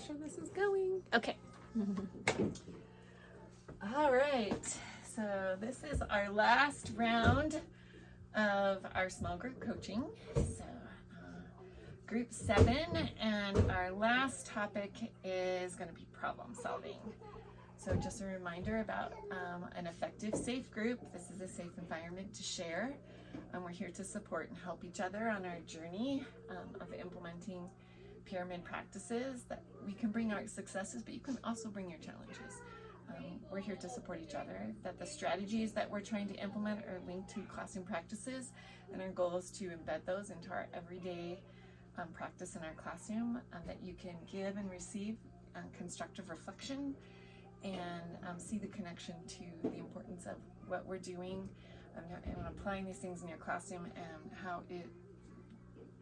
sure this is going. Okay. All right. So this is our last round of our small group coaching. So group 7, and our last topic is going to be problem solving. So just a reminder about an effective, safe group. This is a safe environment to share. We're here to support and help each other on our journey of implementing pyramid practices. That we can bring our successes, but you can also bring your challenges. We're here to support each other, that the strategies that we're trying to implement are linked to classroom practices, and our goal is to embed those into our everyday practice in our classroom, that you can give and receive constructive reflection and see the connection to the importance of what we're doing and applying these things in your classroom and how it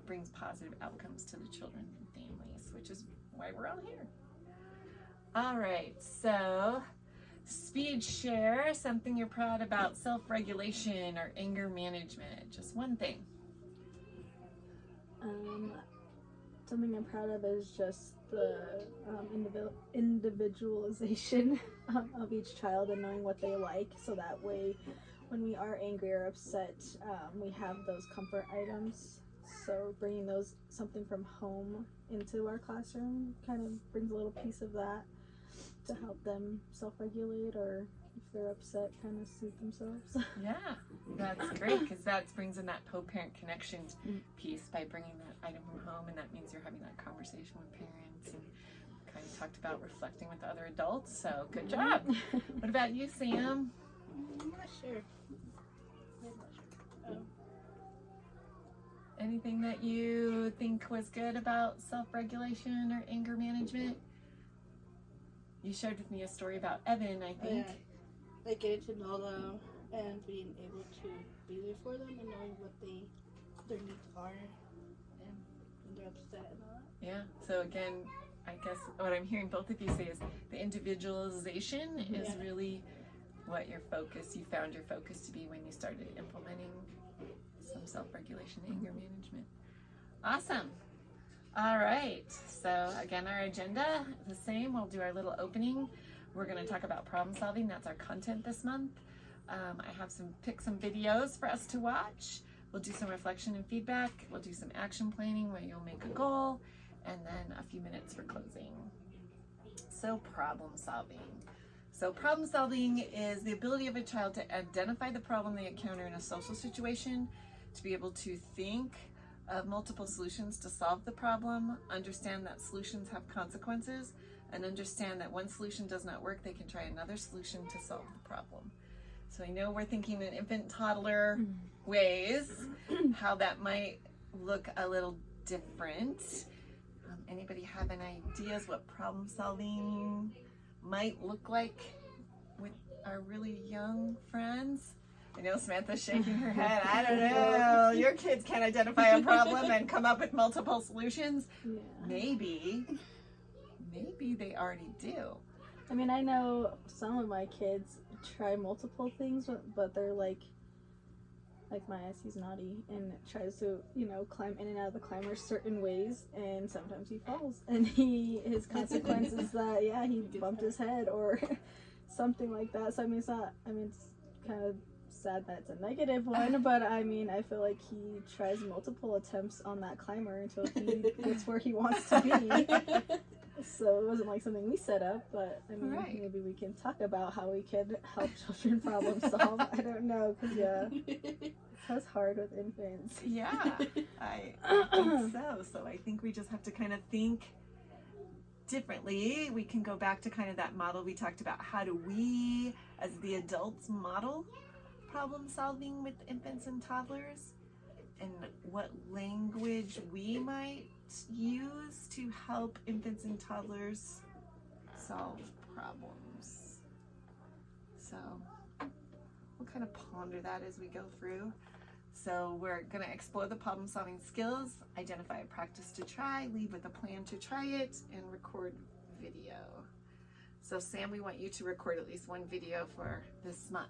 brings positive outcomes to the children and families, which is why we're all here. All right, so speed share, something you're proud about, self-regulation or anger management, just one thing. Something I'm proud of is just the individualization of each child and knowing what they like, so that way when we are angry or upset, we have those comfort items. So bringing something from home into our classroom kind of brings a little piece of that to help them self-regulate, or if they're upset, kind of soothe themselves. Yeah, that's great, because that brings in that co-parent connection piece by bringing that item from home, and that means you're having that conversation with parents and kind of talked about reflecting with other adults, so good job. What about you, Sam? I'm not sure. Anything that you think was good about self-regulation or anger management? You shared with me a story about Evan, I think. Yeah. Like getting to know them and being able to be there for them and knowing what their needs are and when they're upset and all that. Yeah, so again, I guess what I'm hearing both of you say is the individualization is really what you found your focus to be when you started implementing some self-regulation, anger management. Awesome. All right, so again, our agenda is the same. We'll do our little opening. We're going to talk about problem solving. That's our content this month. I have pick some videos for us to watch. We'll do some reflection and feedback. We'll do some action planning where you'll make a goal, and then a few minutes for closing. So problem solving. So problem solving is the ability of a child to identify the problem they encounter in a social situation, to be able to think of multiple solutions to solve the problem, understand that solutions have consequences, and understand that one solution does not work, they can try another solution to solve the problem. So I know we're thinking in infant toddler ways, how that might look a little different. Anybody have any ideas what problem solving might look like with our really young friends? I know Samantha's shaking her head. I don't know. Your kids can't identify a problem and come up with multiple solutions. Yeah. Maybe they already do. I mean, I know some of my kids try multiple things, but they're like Maya, he's naughty and tries to, climb in and out of the climber certain ways, and sometimes he falls, and his consequence is that, he bumped his head or something like that. So it's kind of sad that it's a negative one, but I feel like he tries multiple attempts on that climber until he gets where he wants to be. So it wasn't like something we set up, but maybe we can talk about how we could help children problem solve. I don't know, because it's hard with infants. Yeah, I think so. So I think we just have to kind of think differently. We can go back to kind of that model we talked about. How do we, as the adults, model problem solving with infants and toddlers, and what language we might use to help infants and toddlers solve problems. So we'll kind of ponder that as we go through. So we're going to explore the problem solving skills, identify a practice to try, leave with a plan to try it, and record video. So Sam, we want you to record at least one video for this month.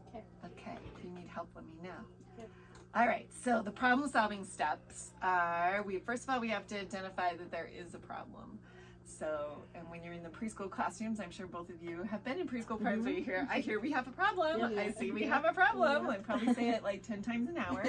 Okay. Okay, if you need help, let me know. Yep. All right, so the problem solving steps are, first of all, we have to identify that there is a problem. So, and when you're in the preschool classrooms, I'm sure both of you have been in preschool parts where you hear, I hear we have a problem. Yeah. I see we have a problem. I probably say it like 10 times an hour.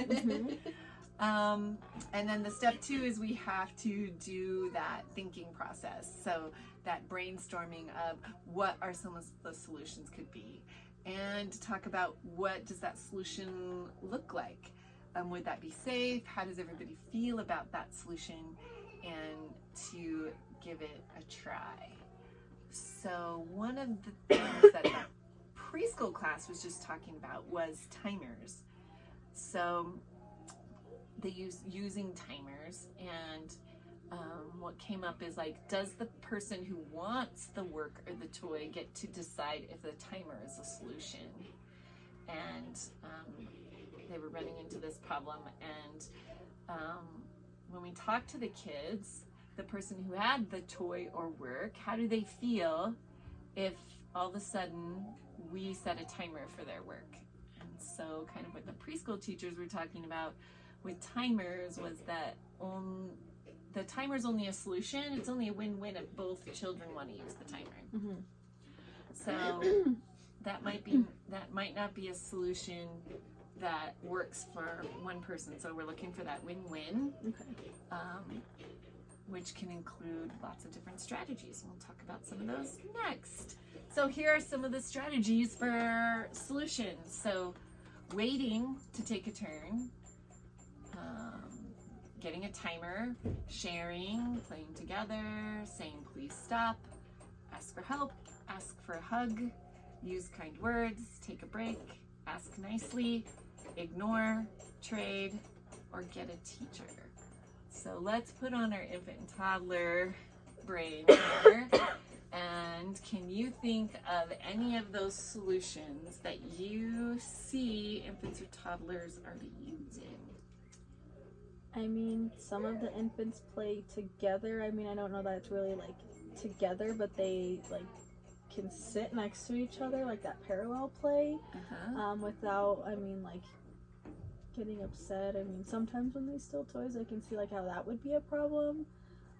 And then the step 2 is we have to do that thinking process. So that brainstorming of what are some of the solutions could be, and talk about what does that solution look like. Would that be safe? How does everybody feel about that solution? And to give it a try. So one of the things that the preschool class was just talking about was timers. So they using timers, and what came up is like, does the person who wants the work or the toy get to decide if the timer is a solution? And they were running into this problem, and when we talked to the kids, the person who had the toy or work, how do they feel if all of a sudden we set a timer for their work? And so kind of what the preschool teachers were talking about with timers was that the timer is only a solution. It's only a win-win if both children want to use the timer. So that might not be a solution that works for one person. So we're looking for that win-win, which can include lots of different strategies. And we'll talk about some of those next. So here are some of the strategies for solutions. So waiting to take a turn, getting a timer, sharing, playing together, saying please stop, ask for help, ask for a hug, use kind words, take a break, ask nicely, ignore, trade, or get a teacher. So let's put on our infant and toddler brain here. And can you think of any of those solutions that you see infants or toddlers are using? I mean, some of the infants play together. I mean, I don't know that it's really like together, but they like can sit next to each other, like that parallel play, without, I mean, like getting upset. I mean, sometimes when they steal toys, I can see like how that would be a problem.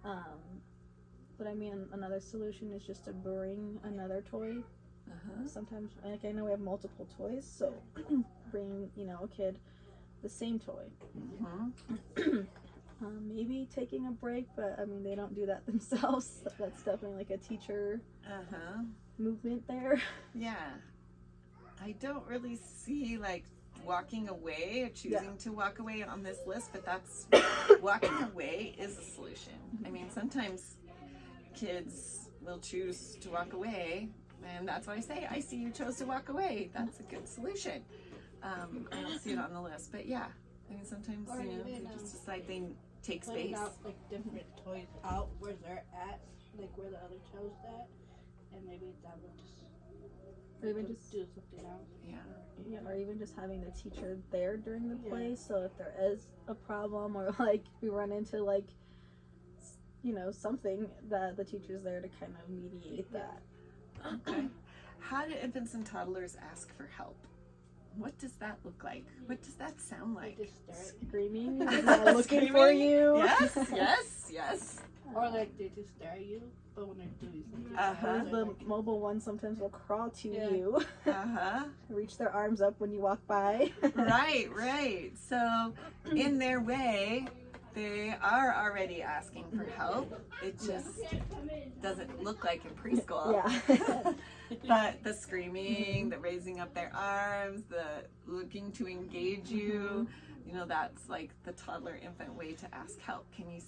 But I mean, another solution is just to bring another toy. Sometimes, like I know we have multiple toys, so bring, you know, a kid the same toy. Maybe taking a break, but I mean, they don't do that themselves. That's definitely like a teacher movement there. Yeah. I don't really see like walking away or choosing to walk away on this list, but that's walking away is a solution. I mean, sometimes kids will choose to walk away, and that's why I say, I see you chose to walk away. That's a good solution. I don't see it on the list, but yeah. I mean, sometimes, Or you know, even, they just decide they take putting space. out like different toys out where they're at, like where the other child's at, and maybe that would just Or even just do something else. Yeah, or even just having the teacher there during the play, so if there is a problem or like we run into like, you know, something, that the teacher's there to kind of mediate that. Okay. How do infants and toddlers ask for help? What does that look like? What does that sound like? They just stare at Screaming, looking for you. Yes, yes, yes. or like they just stare at you, but when they're doing something Or the like, mobile ones sometimes will crawl to you, Uh-huh. reach their arms up when you walk by. Right, right. So in their way, they are already asking for help. It just doesn't look like in preschool. Yeah. But the screaming, the raising up their arms, the looking to engage you, you know, that's like the toddler infant way to ask help. Can you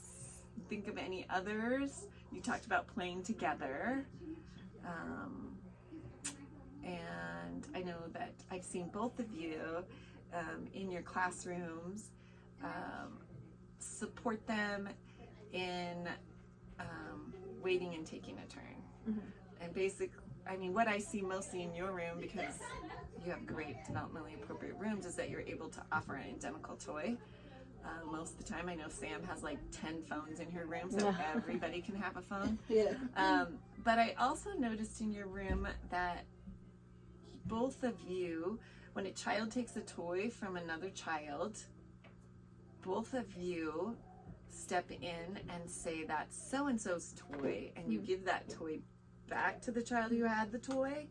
think of any others? You talked about playing together. And I know that I've seen both of you in your classrooms support them in waiting and taking a turn. And basically, I mean, what I see mostly in your room, because you have great developmentally appropriate rooms, is that you're able to offer an identical toy. Most of the time, I know Sam has like 10 phones in her room, so everybody can have a phone. But I also noticed in your room that both of you, when a child takes a toy from another child, both of you step in and say that's so-and-so's toy, and you give that toy back to the child who had the toy,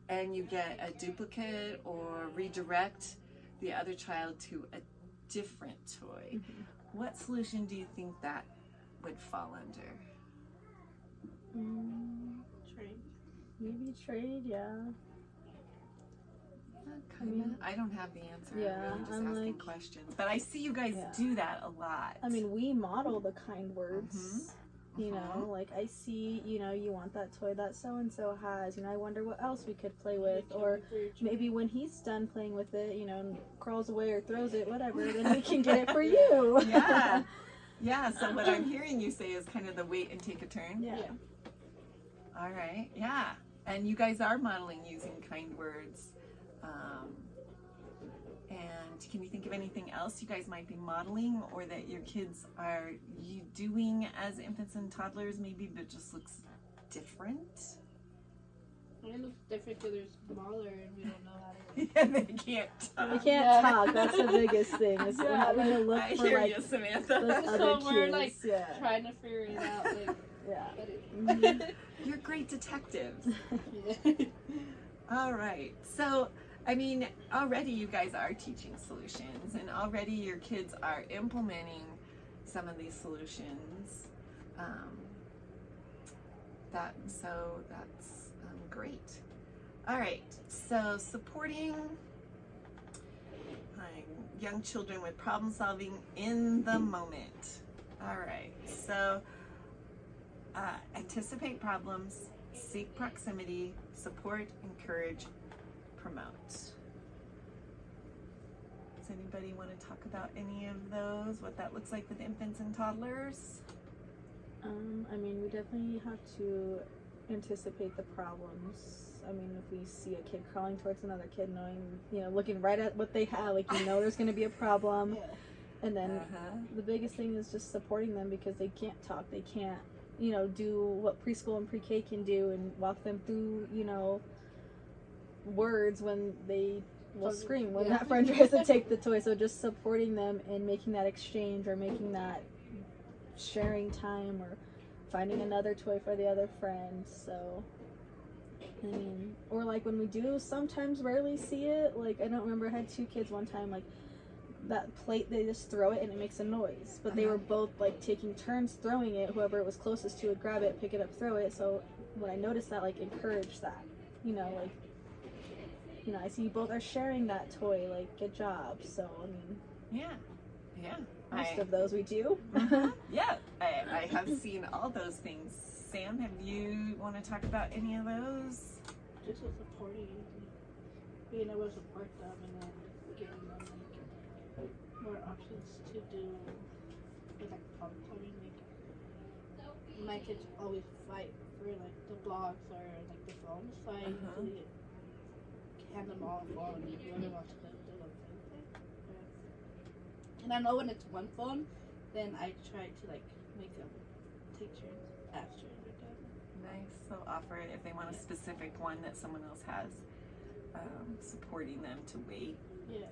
and you get a duplicate or redirect the other child to a different toy. What solution do you think that would fall under? Trade. Maybe trade, yeah. Kinda. I don't have the answer. Yeah, I'm really just I'm asking like- questions. But I see you guys Yeah. do that a lot. I mean, we model the kind words. You know, like I see, you know, you want that toy that so and so has. You know, I wonder what else we could play with, or maybe when he's done playing with it, you know, and crawls away or throws it, whatever, then we can get it for you. Yeah. Yeah, so what I'm hearing you say is kind of the wait and take a turn. Yeah. All right, yeah. And you guys are modeling using kind words. And can you think of anything else you guys might be modeling, or that your kids are you doing as infants and toddlers maybe, but just looks different? It looks different because they're smaller and we don't know how to. Yeah, they can't talk. We can't talk. That's the biggest thing. Is we're having to look I for hear like you, those Samantha. other So we're, cues. like, Yeah. Trying to figure it out. Like, Yeah. but it, Mhm. You're great detectives. yeah. All right. So, I mean, already you guys are teaching solutions, and already your kids are implementing some of these solutions. That's great. All right. So, supporting young children with problem solving in the moment. All right. So, anticipate problems, seek proximity, support, encourage, promote. Does anybody want to talk about any of those? What that looks like with infants and toddlers? I mean, we definitely have to anticipate the problems. I mean, if we see a kid crawling towards another kid, knowing, you know, looking right at what they have, like, you know, there's going to be a problem. Yeah. And then the biggest thing is just supporting them, because they can't talk. They can't, you know, do what preschool and pre-K can do and walk them through, you know, words when they will scream when Yeah. that friend tries to take the toy. So just supporting them and making that exchange, or making that sharing time, or finding another toy for the other friend. So, I mean, or like when we do sometimes rarely see it, like I don't remember, I had two kids one time, like that plate, they just throw it and it makes a noise, but they were both like taking turns throwing it. Whoever it was closest to would grab it, pick it up, throw it. So when I noticed that, like, encourage that, you know, like, you know, I see you both are sharing that toy, like, good job. So I mean, Yeah. most of those we do. Yeah, I have seen all those things. Sam, have you want to talk about any of those? Just a supporting, being able to support them, and then giving them like more options to do with like problem solving. Like my kids always fight for like the blogs or like the phones, so I usually hand them all a phone. Whoever wants to do one thing. And I know when it's one phone, then I try to like make them take turns after they're done. Nice. So offer it if they want a specific one that someone else has, supporting them to wait. Yeah.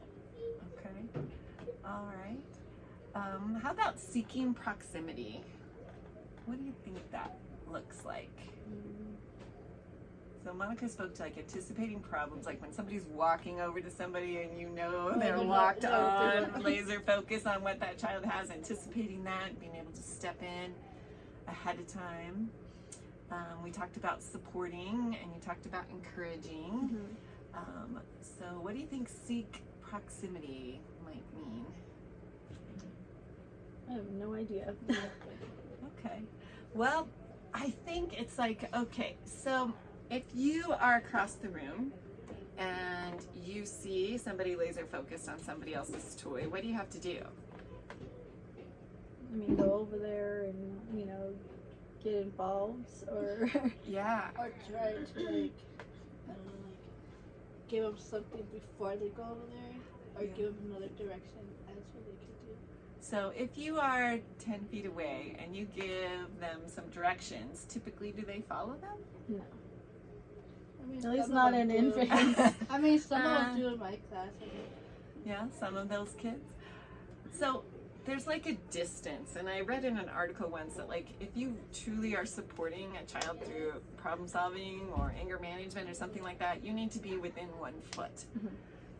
Okay. All right. How about seeking proximity? What do you think that looks like? So Monica spoke to like anticipating problems, like when somebody's walking over to somebody and you know they're locked on, laser focus on what that child has, anticipating that, being able to step in ahead of time. We talked about supporting, and you talked about encouraging. So what do you think seek proximity might mean? I have no idea. Okay. Well, I think it's like, okay, so if you are across the room and you see somebody laser focused on somebody else's toy, what do you have to do? I mean, go over there and, you know, get involved, or Yeah. Or try to like, I don't know, like give them something before they go over there, or Yeah. give them another direction as what they can do. So if you are 10 feet away and you give them some directions, typically do they follow them? no. I mean, At least some not of them in do. infants. I mean, some of them do in my class. I mean, Yeah, some of those kids. So there's like a distance, and I read in an article once that like if you truly are supporting a child through problem solving or anger management or something like that, you need to be within 1 foot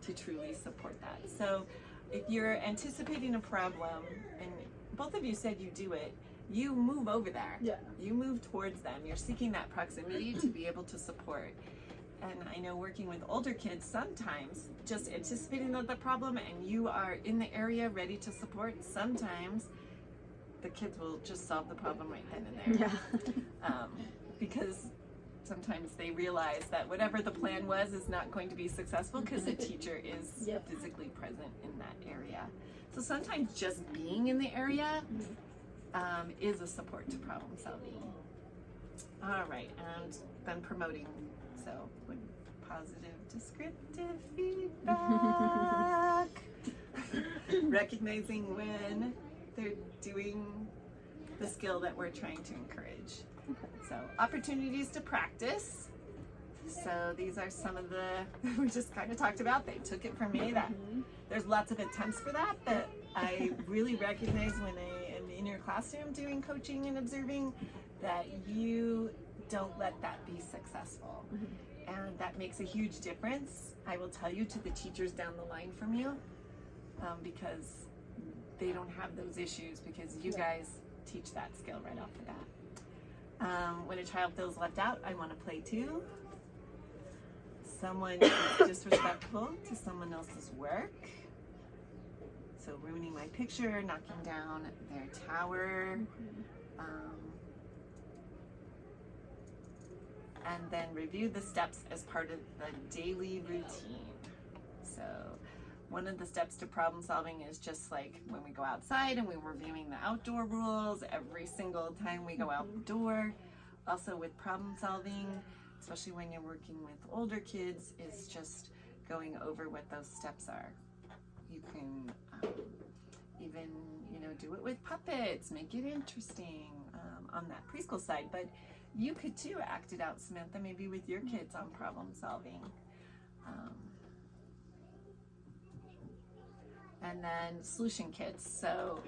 to truly support that. So if you're anticipating a problem, and both of you said you do it, you move over there. Yeah. You move towards them. You're seeking that proximity to be able to support. And I know working with older kids, sometimes just anticipating the problem and you are in the area ready to support, sometimes the kids will just solve the problem right then and there. Yeah. Because sometimes they realize that whatever the plan was is not going to be successful because the teacher is Yep. physically present in that area. So sometimes just being in the area is a support to problem solving. All right, and then promoting. So when positive descriptive feedback, recognizing when they're doing the skill that we're trying to encourage. So opportunities to practice. So these are some of the we just kind of talked about. They took it from me that there's lots of attempts for that I really recognize when I am in your classroom doing coaching and observing that you don't let that be successful. And that makes a huge difference, I will tell you, to the teachers down the line from you, because they don't have those issues because you guys teach that skill right off the bat. When a child feels left out, I want to play too. Someone is disrespectful to someone else's work. So ruining my picture, knocking down their tower. And then review the steps as part of the daily routine. So one of the steps to problem solving is just like when we go outside and we're reviewing the outdoor rules every single time we go outdoor. Also with problem solving, especially when you're working with older kids, is just going over what those steps are. You can even, do it with puppets, make it interesting on that preschool side, but you could too act it out, Samantha, maybe with your kids on problem solving. And then solution kits. So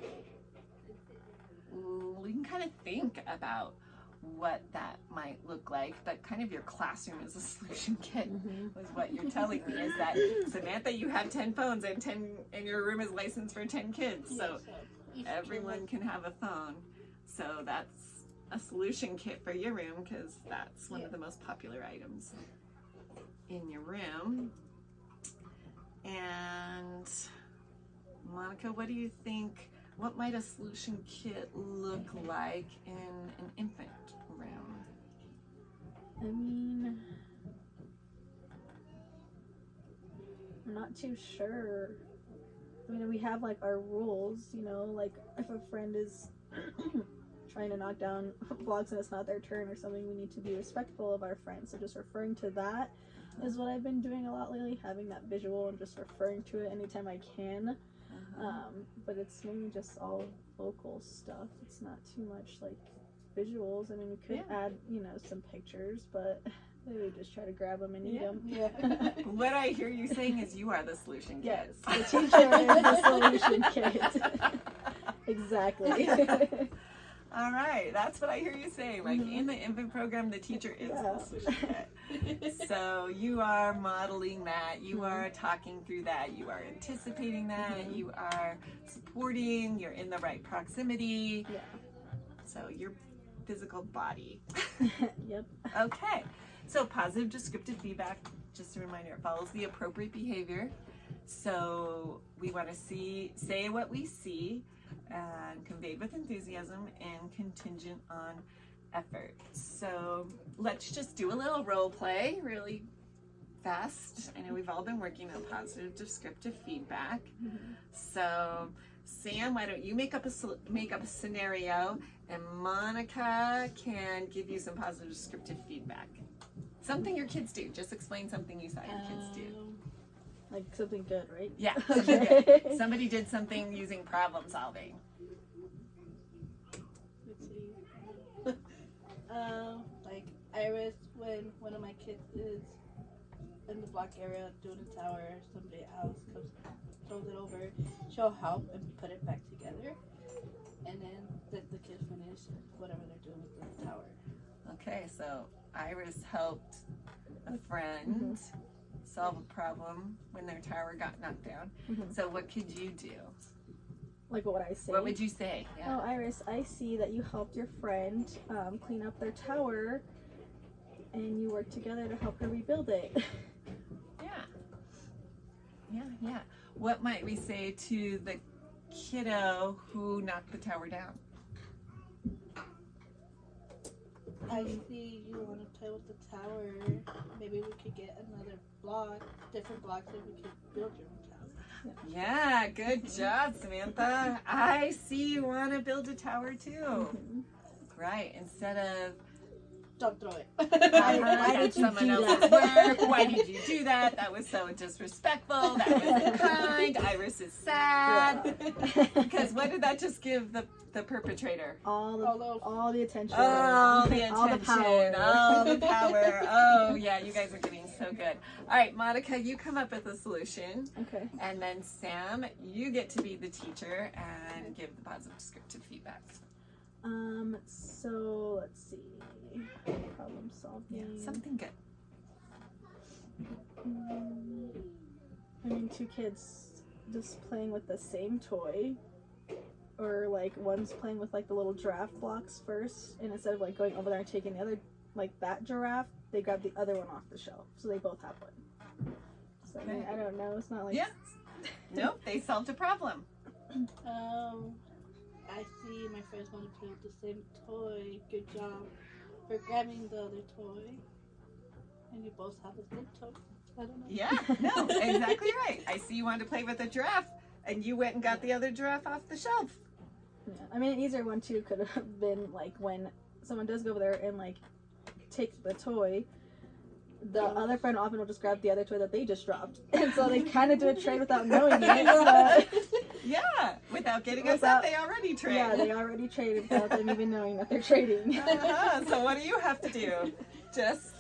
we can kind of think about what that might look like, but kind of your classroom is a solution kit was what you're telling me, is that Samantha, you have 10 phones and your room is licensed for 10 kids. So everyone can have a phone. So that's a solution kit for your room because that's one of the most popular items in your room. And Monica, what do you think, what might a solution kit look like in an infant room? I mean, I'm not too sure. I mean, we have like our rules, like if a friend is trying to knock down blocks and it's not their turn or something, we need to be respectful of our friends. So just referring to that is what I've been doing a lot lately, having that visual and just referring to it anytime I can. But it's mainly just all vocal stuff. It's not too much like visuals. I mean, we could add, some pictures, but they would just try to grab them and eat them. Yeah. What I hear you saying is you are the solution kit. Yes, the teacher is the solution kit. Exactly. All right, that's what I hear you saying. Like in the infant program, the teacher is the solution kit. So you are modeling that, you are talking through that, you are anticipating that, you are supporting, you're in the right proximity. Yeah. So your physical body. Yep. Okay, so positive descriptive feedback, just a reminder, it follows the appropriate behavior. So we want to say what we see, and conveyed with enthusiasm and contingent on effort. So let's just do a little role play really fast. I know we've all been working on positive descriptive feedback. So Sam, why don't you make up a scenario, and Monica can give you some positive descriptive feedback. Something your kids do. Just explain something you saw your kids do. Like something good, right? Yeah. Okay. Somebody did something using problem solving. Let's see. Like Iris, when one of my kids is in the block area doing a tower, somebody else comes throws it over, she'll help and put it back together. And then the kids finish whatever they're doing with the tower. Okay, so Iris helped a friend solve a problem when their tower got knocked down. So what could you do? Like, what would I say? What would you say? Oh, Iris, I see that you helped your friend clean up their tower, and you worked together to help her rebuild it. Yeah. What might we say to the kiddo who knocked the tower down? I see you want to play with the tower. Maybe we could get another block, different blocks, and we could build your own tower. Yeah, good job, Samantha. I see you want to build a tower too. Right, instead of Don't throw it. Why did you someone do else's that? work. Why did you do that? That was so disrespectful. That wasn't kind. Iris is sad. Because what did that just give the perpetrator? all the attention. Oh, the All the attention. power. All the power. Oh, yeah, you guys are getting so good. All right, Monica, you come up with a solution. Okay. And then Sam, you get to be the teacher and give the positive descriptive feedback. So let's see. Problem solving. Something good. I mean, two kids just playing with the same toy, or like one's playing with like the little giraffe blocks first, and instead of like going over there and taking the other, like that giraffe, they grab the other one off the shelf, so they both have one. So I mean, I don't know. It's not like Yeah. Nope, they solved a problem. I see my friends want to play with the same toy. Good job for grabbing the other toy. And you both have a good toy. I don't know. Yeah, no, exactly right. I see you wanted to play with a giraffe, and you went and got the other giraffe off the shelf. Yeah. I mean, an easier one too could have been like when someone does go over there and like take the toy, the other friend often will just grab the other toy that they just dropped, and so they kind of do a trade without knowing it. But Yeah, without getting upset, they already trade. yeah, they already traded without them even knowing that they're trading. So what do you have to do? Just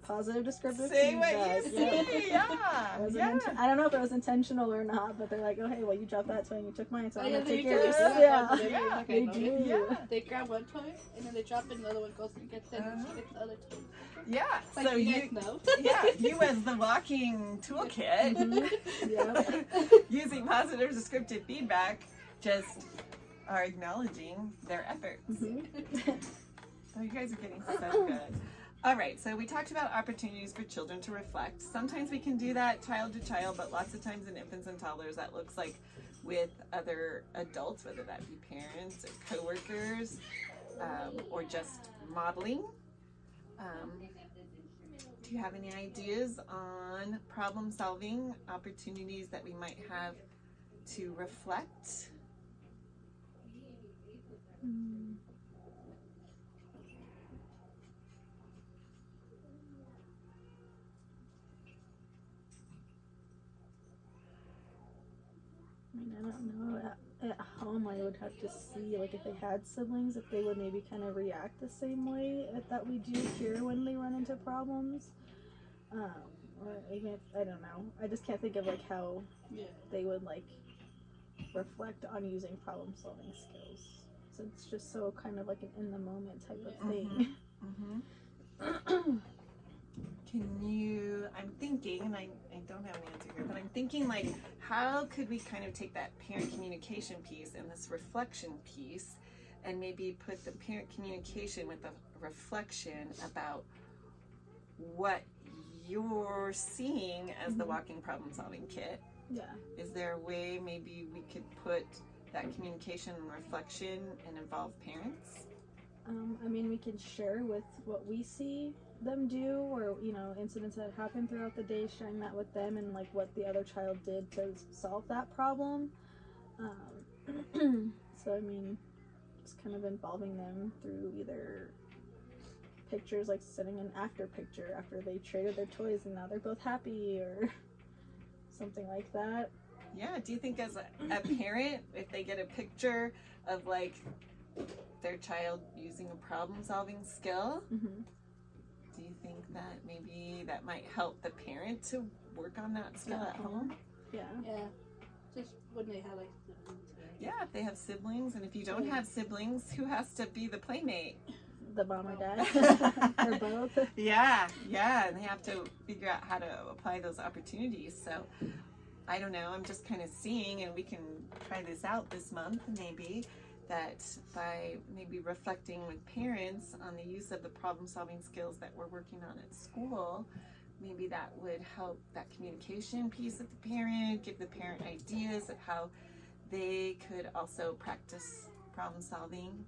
Positive descriptive say what feedback. you Yeah. see. Yeah, It wasn't yeah. I don't know if it was intentional or not, but they're like, oh hey, well you dropped that toy and you took mine, so I'm yeah, gonna they take do yours. that. Yeah, Yeah, they do. Yeah. They grab one toy and then they drop it and the other one goes and gets it and she gets the other toy. Yeah. Like So you you, guys know. yeah, you as the walking toolkit, Mhm. Yeah. using positive descriptive feedback, just are acknowledging their efforts. Mhm. Oh, you guys are getting so good. All right, so we talked about opportunities for children to reflect. Sometimes we can do that child to child, but lots of times in infants and toddlers, that looks like with other adults, whether that be parents or coworkers, or just modeling. Do you have any ideas on problem solving opportunities that we might have to reflect? Mm. I mean, I don't know. At home, I would have to see, like, if they had siblings, if they would maybe kind of react the same way that we do here when they run into problems. Or even if, I don't know. I just can't think of, like, how they would, like, reflect on using problem-solving skills. So it's just so kind of like an in-the-moment type of thing. Mm-hmm. Can you, I'm thinking, and I don't have an answer here, but I'm thinking like, how could we kind of take that parent communication piece and this reflection piece and maybe put the parent communication with a reflection about what you're seeing as the walking problem solving kit? Yeah. Is there a way maybe we could put that communication and reflection and involve parents? I mean, we can share with what we see them do, or you know, incidents that happen throughout the day, sharing that with them, and like what the other child did to solve that problem. So I mean, just kind of involving them through either pictures, like sending an after picture after they traded their toys and now they're both happy, or something like that. Yeah, do you think as a parent, if they get a picture of like their child using a problem solving skill, Mm-hmm. do you think that maybe that might help the parent to work on that skill at home? Yeah. Yeah. Just when they have like siblings. Yeah, if they have siblings, and if you don't have siblings, who has to be the playmate? The mom or dad. Or both. Yeah, and they have to figure out how to apply those opportunities. So I don't know, I'm just kind of seeing, and we can try this out this month maybe, that by maybe reflecting with parents on the use of the problem-solving skills that we're working on at school, maybe that would help that communication piece with the parent, give the parent ideas of how they could also practice problem-solving,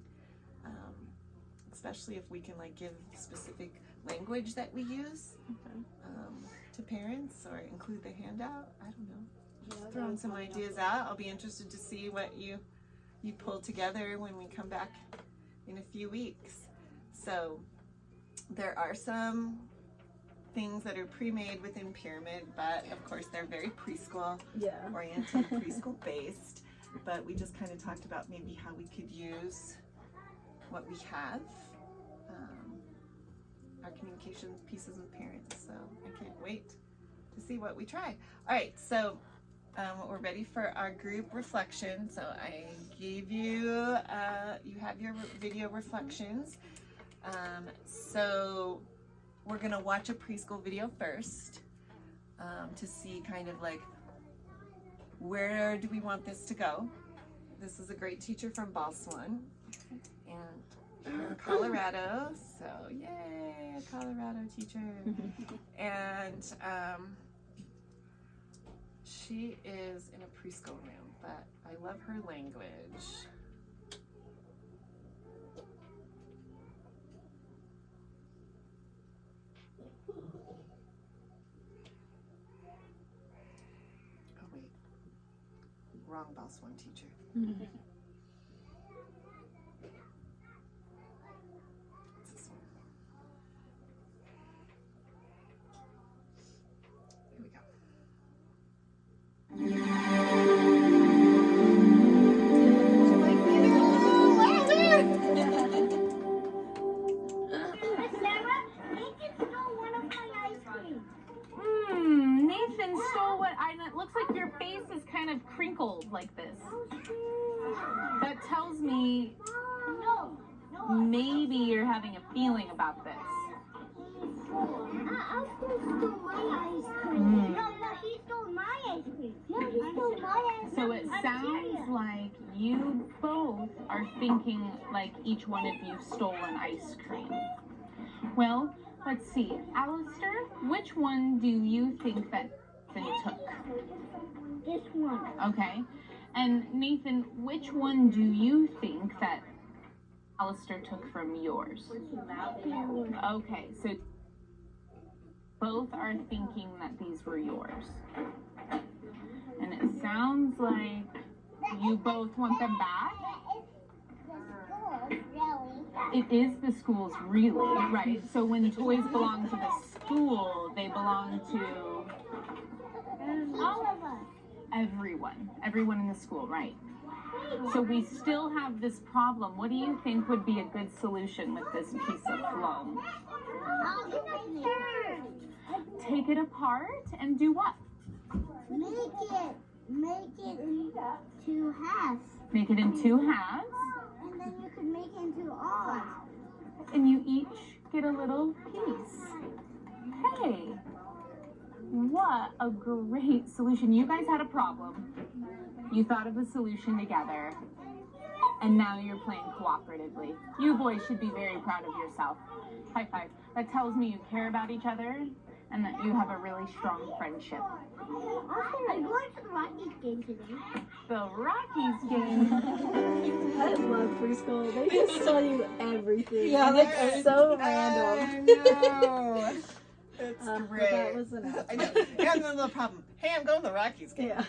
especially if we can like give specific language that we use to parents, or include the handout. I don't know. Just throwing some ideas out. I'll be interested to see what you pull together when we come back in a few weeks. So there are some things that are pre-made within Pyramid, but of course they're very preschool oriented, preschool based. But we just kind of talked about maybe how we could use what we have, our communication pieces with parents. So I can't wait to see what we try. All right, so we're ready for our group reflection. So I gave you, you have your video reflections. So we're gonna watch a preschool video first to see kind of like, where do we want this to go? This is a great teacher from Boswan, and we're in Colorado, so yay, a Colorado teacher. And she is in a preschool room, but I love her language. Oh wait, wrong Boswan teacher. What's this one? Here we go. Nathan stole what it looks like your face is kind of crinkled like this. That tells me maybe you're having a feeling about this. So it sounds like you both are thinking like each one of you stole an ice cream. Well, let's see. Alistair, which one do you think that Nathan took? This one. Okay. And Nathan, which one do you think that Alistair took from yours? Okay, so both are thinking that these were yours. And it sounds like you both want them back. It is the school's really, right? So when toys belong to the school, they belong to All of us. everyone in the school, right? So we still have this problem. What do you think would be a good solution with this piece of foam? Take it apart and do what? Make it into halves. Make it in two halves, And then you can make it into all. and you each get a little piece. Hey, what a great solution. You guys had a problem. You thought of a solution together, and now you're playing cooperatively. You boys should be very proud of yourself. High five. That tells me you care about each other and that you have a really strong friendship. I'm going to the Rockies game today. The Rockies game. I love preschool. They just tell you everything. Yeah, And it's so random. I know. It's But great. that was an I know. And the little problem. Hey, I'm going to the Rockies game. Yeah.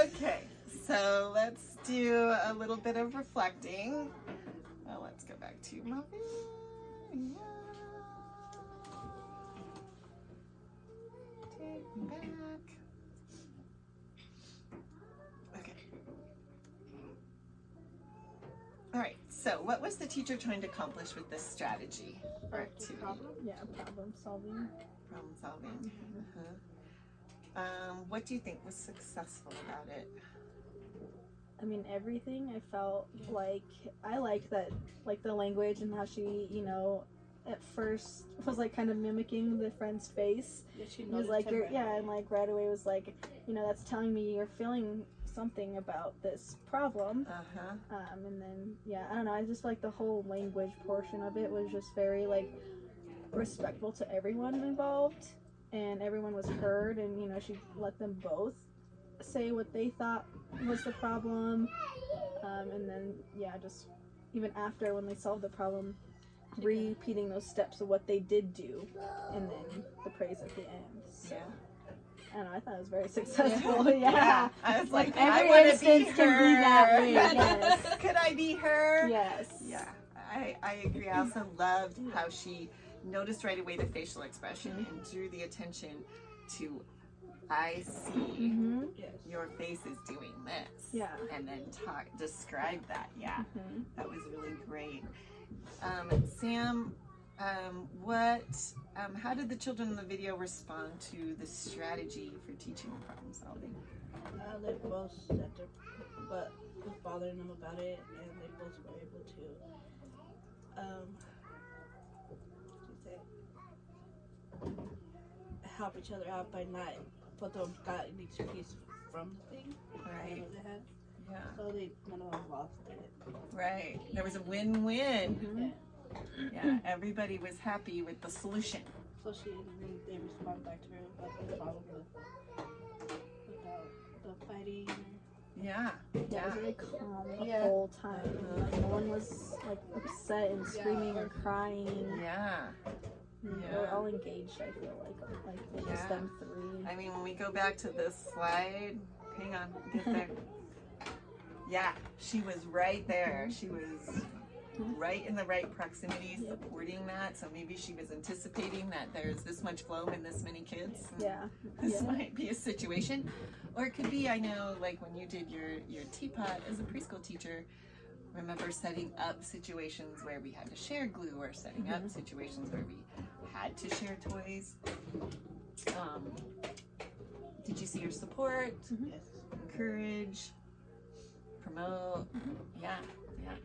Okay, so let's do a little bit of reflecting. Well, let's go back to my video. Take me back. Okay. All right, so what was the teacher trying to accomplish with this strategy or activity? Yeah, problem solving. Problem solving. What do you think was successful about it? I mean, everything. I felt like I liked that, like the language and how she, you know, at first was like kind of mimicking the friend's face. Yeah, she It was noticed like him you're, right yeah, away. and like right away was like, you know, that's telling me you're feeling something about this problem. And then yeah, I don't know. I just feel like the whole language portion of it was just very like respectful to everyone involved, and everyone was heard, and you know, she let them both say what they thought was the problem, and then yeah, just even after when they solved the problem, repeating those steps of what they did do, and then the praise at the end. So I don't know, I thought it was very successful. Yeah. I was like, Every I want to instance be can her. be that way, yes. Could I be her? Yes. Yeah, I agree. I also loved how she noticed right away the facial expression and drew the attention to, I see Yes. your face is doing this. Yeah. And then describe that. Yeah, Mhm. that was really great. Sam, how did the children in the video respond to the strategy for teaching problem solving? They both said what was bothering them about it, and they both were able to help each other out by not both of them got each piece from the thing Right. that they had, Yeah. so none of them lost it. Right. There was a win-win. Mhm. Yeah. Everybody was happy with the solution. So they respond back to her about the problem with the fighting. Yeah. Yeah, it Yeah. was really calm the Yeah. whole time. Like, no one was like upset and screaming or crying. Yeah. They were Yeah. all engaged. I feel like it was Yeah. them three. I mean, when we go back to this slide, hang on, get there. Yeah, she was right there. She was right in the right proximity, Yep. supporting that. So maybe she was anticipating that there's this much flow in this many kids. Yeah. This Yeah. might be a situation. Or it could be, I know, like when you did your teapot as a preschool teacher, remember setting up situations where we had to share glue, or setting up situations where we had to share toys. Did you see her support, Yes. encourage, promote? Yeah, yeah.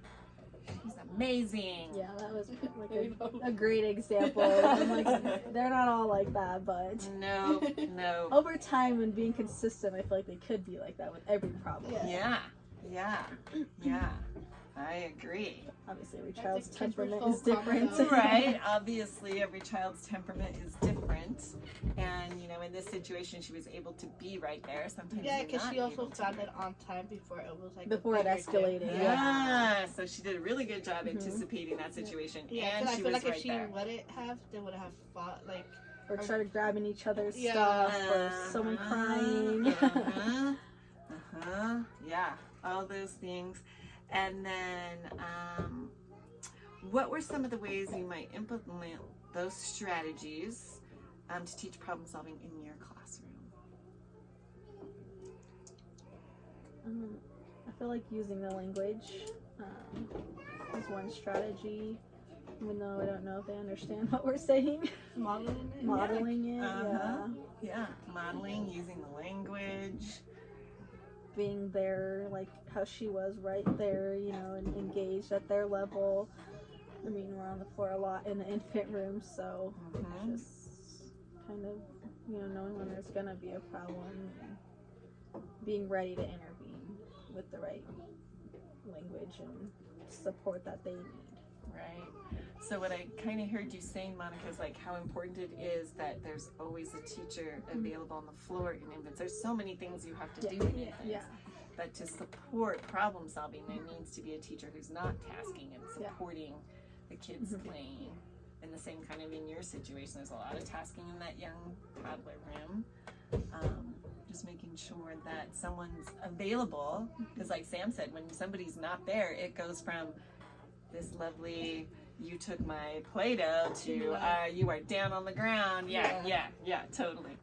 She's amazing. Yeah, that was like a great example. I'm like, they're not all like that, but No, no. over time and being consistent, I feel like they could be like that with every problem. Yeah, yeah, yeah. I agree. Obviously, every think child's kids were temperament so is different. calm, Right. Obviously, every child's temperament is different, and you know, in this situation, she was able to be right there. Sometimes Yeah, you're because not she also able to found be. it on time before it was like Before it a bigger escalated. deal. Yeah. So she did a really good job anticipating that situation, Yeah, and because I she feel was like if right she there. wouldn't have, they would have fought like. Or started grabbing each other's Yeah. stuff, or someone crying. Yeah, all those things. And then, what were some of the ways you might implement those strategies to teach problem solving in your classroom? I feel like using the language is one strategy, even though I don't know if they understand what we're saying. Modeling it. Modeling it, Uh-huh. yeah. Yeah, modeling, using the language. Being there, like how she was right there, you know, and engaged at their level. I mean, we're on the floor a lot in the infant room, so Mhm. just kind of, you know, knowing when there's gonna be a problem and being ready to intervene with the right language and support that they need. Right. So what I kind of heard you saying, Monica, is like how important it is that there's always a teacher available on the floor in infants. There's so many things you have to do in infants. Yeah. But to support problem solving, there needs to be a teacher who's not tasking and Yeah. supporting the kids playing. And the same kind of in your situation, there's a lot of tasking in that young toddler room. Just making sure that someone's available. Because like Sam said, when somebody's not there, it goes from this lovely, you took my Play-Doh to you are down on the ground. Yeah, totally.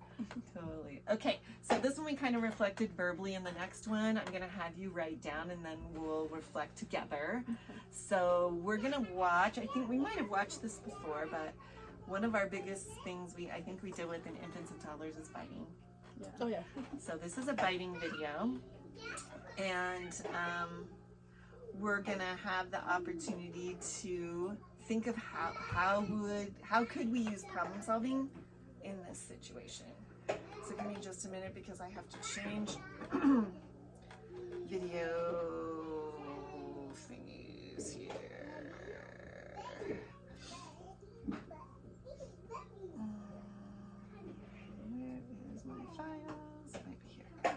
Totally. Okay, so this one we kind of reflected verbally. In the next one, I'm going to have you write down and then we'll reflect together. So we're going to watch, I think we might have watched this before, but one of our biggest things I think we deal with in infants and toddlers is fighting. Oh yeah. So this is a biting video, and we're gonna have the opportunity to think of how could we use problem solving in this situation. So give me just a minute because I have to change video thingies here. Where is my files? It might be here.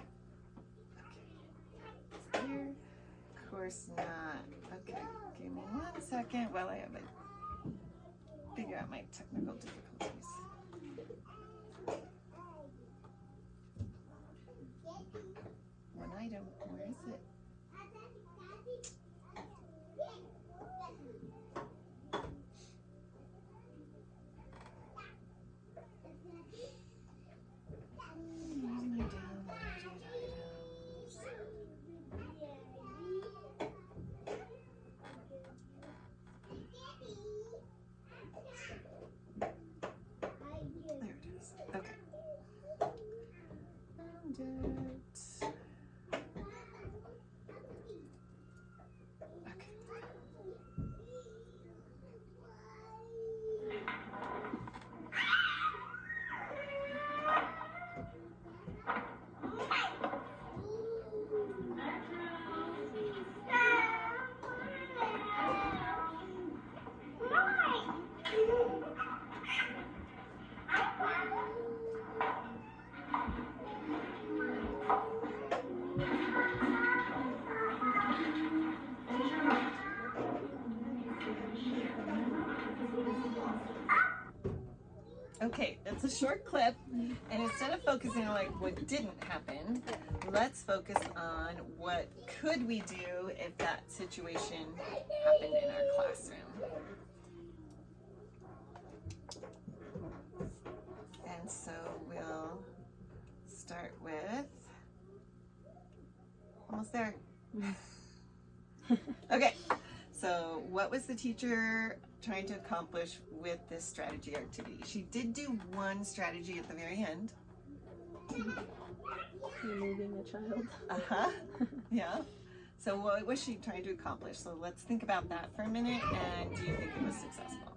Okay. Here. Of course not. Okay. Give me 1 second while I have to figure out my technical difficulties. One item. Where is it? Where's my downloaded items? There it is. Okay. Found it. Okay. Okay, that's a short clip, and instead of focusing on like what didn't happen, let's focus on what could we do if that situation happened in our classroom. And so we'll start with, almost there. Okay, so what was the teacher trying to accomplish with this strategy activity? She did do one strategy at the very end. Removing a child. Uh-huh. Yeah. So what was she trying to accomplish? So let's think about that for a minute, and do you think it was successful?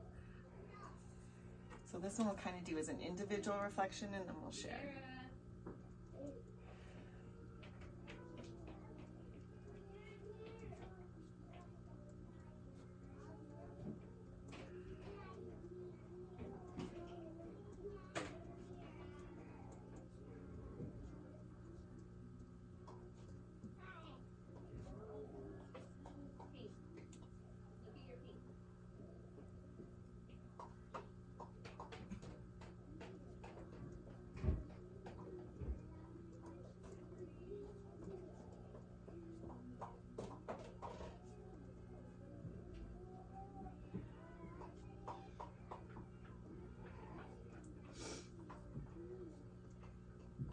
So this one we'll kind of do as an individual reflection, and then we'll share.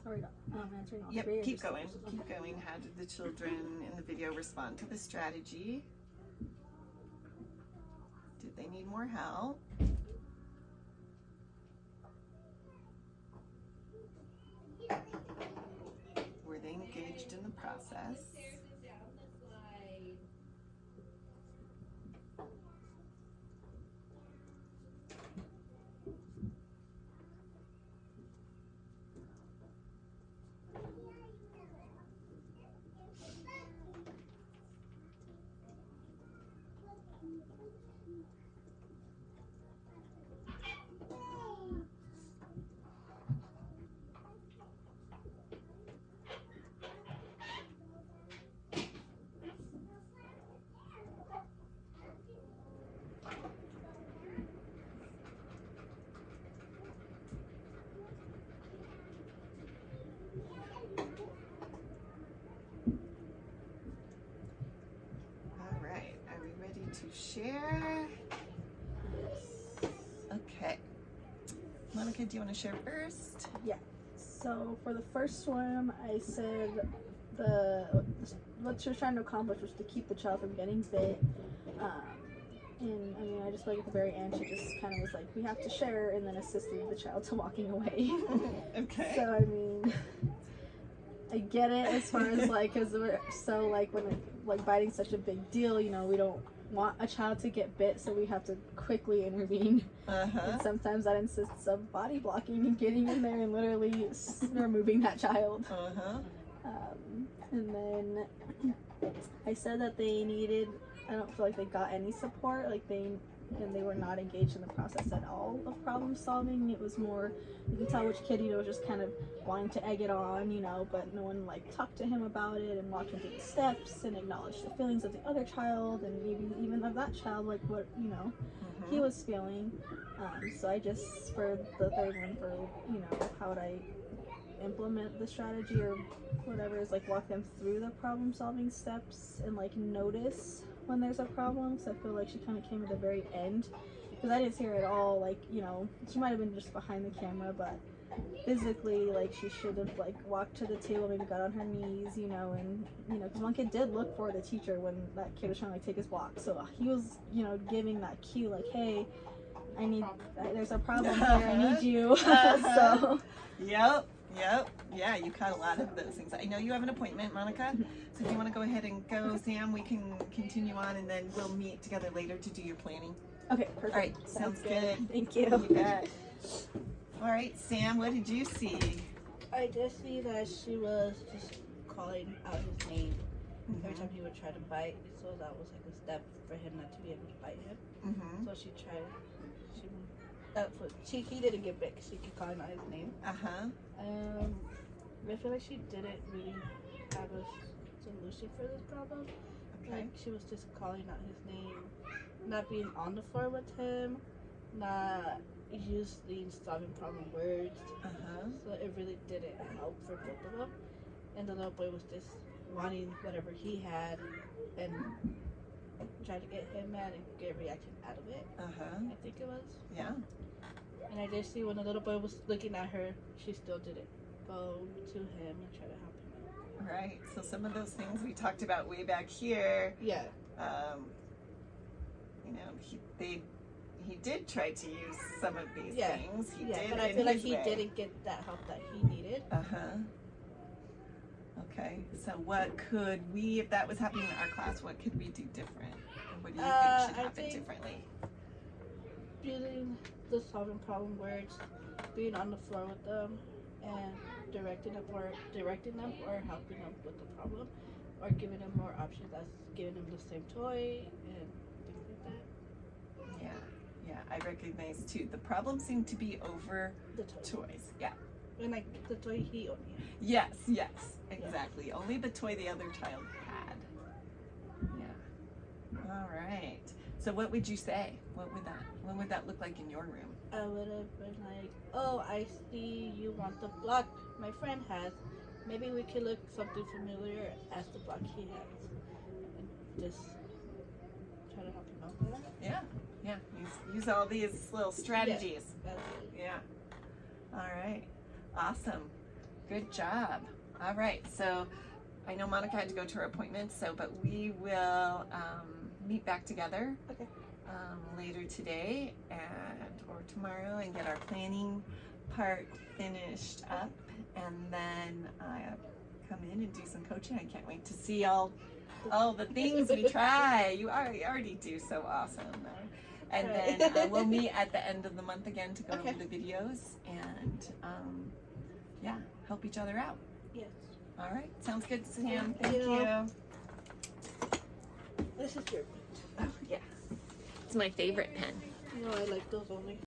Are we answering all Yep, three? or keep just- going. Keep going. How did the children in the video respond to the strategy? Did they need more help? Were they engaged in the process? To share. Okay. Monica, do you want to share first? Yeah. So for the first one, I said what she was trying to accomplish was to keep the child from getting bit, And I mean, I just feel like at the very end, she just kind of was like, we have to share, and then assisted the child to walking away. Okay. So, I mean, I get it as far as like, because we're so like, when like biting's such a big deal, you know, we don't want a child to get bit, so we have to quickly intervene. And sometimes that insists of body blocking and getting in there and literally removing that child. And then I said that they needed, I don't feel like they got any support, like they were not engaged in the process at all of problem solving. It was more, you can tell which kid, you know, was just kind of wanting to egg it on, you know, but no one like talked to him about it and walked him through the steps and acknowledged the feelings of the other child and maybe even of that child, like what, you know, he was feeling. So I just, for the third one, for, you know, how would I implement the strategy or whatever, is like walk them through the problem solving steps and like notice when there's a problem. So I feel like she kind of came at the very end because I didn't see her at all, like, you know, she might have been just behind the camera, but physically, like, she should have like walked to the table, maybe got on her knees, you know, and you know, because one kid did look for the teacher when that kid was trying to like take his block, so he was, you know, giving that cue like, hey, I need, there's a problem here, I need you. So Yep. Yeah, you caught a lot of those things. I know you have an appointment, Monica. So if you want to go ahead and go, Sam, we can continue on and then we'll meet together later to do your planning. okay, perfect. All right, sounds good. Thank you. You bet. All right, Sam, what did you see? I did see that she was just calling out his name every time he would try to bite, so that was like a step for him not to be able to bite him. Mm-hmm. So she tried. He didn't get bit. She kept calling out his name. I feel like she didn't really have a solution for this problem. Okay. Like she was just calling out his name, not being on the floor with him, not using solving problem words. So it really didn't help for both of them. And the little boy was just wanting whatever he had and trying to get him mad and get a reaction out of it. I think it was. Yeah. And I did see when the little boy was looking at her, she still didn't go to him and try to help him out. Right. So some of those things we talked about way back here, Yeah. you know, he did try to use some of these Yeah. things. He Yeah, did but I in feel like his he way. didn't get that help that he needed. Okay. So what could we, if that was happening in our class, what could we do different? What do you think should I happen think- differently? Using the solving problem words, being on the floor with them, and directing them or helping them with the problem, or giving them more options as giving them the same toy and things like that. Yeah, I recognize too. The problem seemed to be over The toy. toys. Yeah. And like the toy he only had. Yes, exactly. Only the toy the other child had. Yeah. All right. So what would you say? What would that look like in your room? I would have been like, oh, I see you want the block my friend has. Maybe we could look something familiar as the block he has. And just try to help him out with that. Yeah. Use all these little strategies. That's it. Yeah. All right. Awesome. Good job. All right. So I know Monica had to go to her appointment, but we will meet back together Okay. later today or tomorrow and get our planning part finished up, and then come in and do some coaching. I can't wait to see all the things we try. You already do so awesome. And then we'll meet at the end of the month again to go over the videos and help each other out. Yes. All right. Sounds good, Sam. Thank Thank you. you. This is your Oh, yeah. It's my favorite pen. No, I like those only.